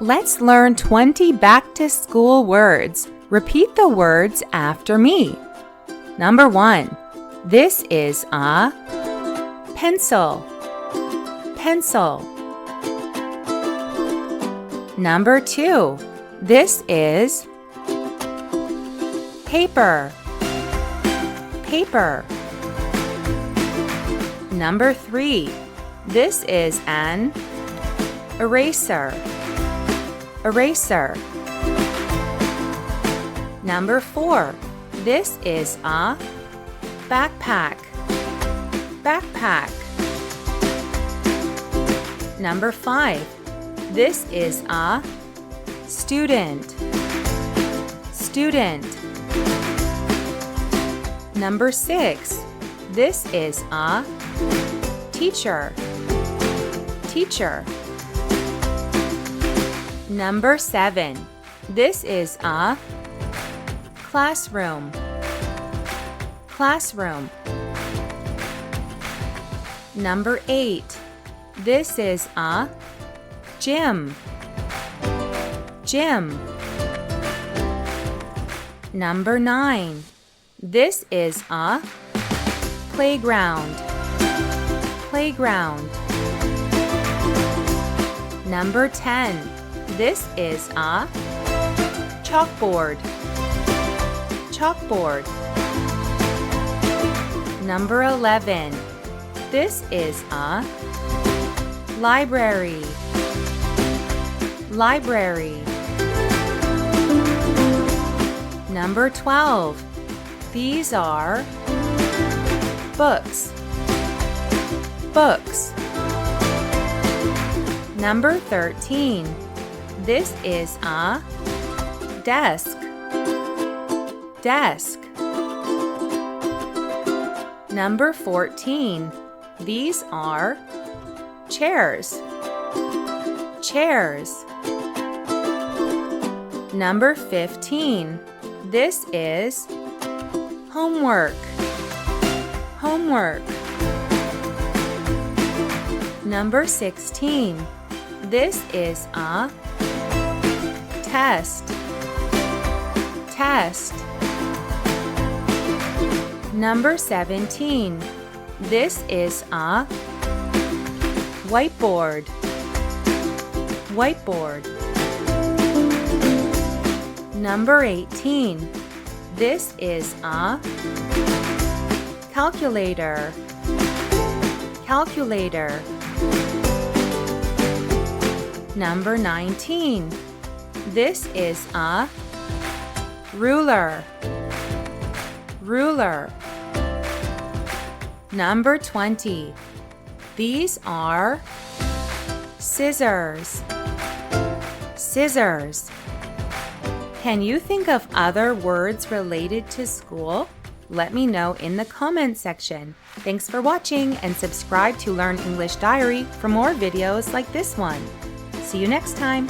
Let's learn 20 back-to-school words. Repeat the words after me. Number 1. This is a pencil. Pencil. Number 2. This is paper. Paper. Number 3. This is an eraser. Eraser. Number 4. This is a backpack. Backpack. Number 5. This is a student. Student. Number 6. This is a teacher. Teacher. Number 7. This is a classroom. Classroom. Number 8. This is a gym. Gym. Number 9. This is a playground. Playground. Number 10. This is a chalkboard. Chalkboard. Number 11. This is a library. Library. Number 12. These are books. Books. Number 13. This is a desk. Desk. Number 14. These are chairs. Chairs. Number 15. This is homework. Homework. Number 16. This is a test. Test. Number 17. This is a whiteboard. Whiteboard. Number 18. This is a calculator. Calculator. Number 19. This is a ruler. Ruler. Number 20. These are scissors. Scissors. Can you think of other words related to school? Let me know in the comments section. Thanks for watching and subscribe to Learn English Diary for more videos like this one. See you next time.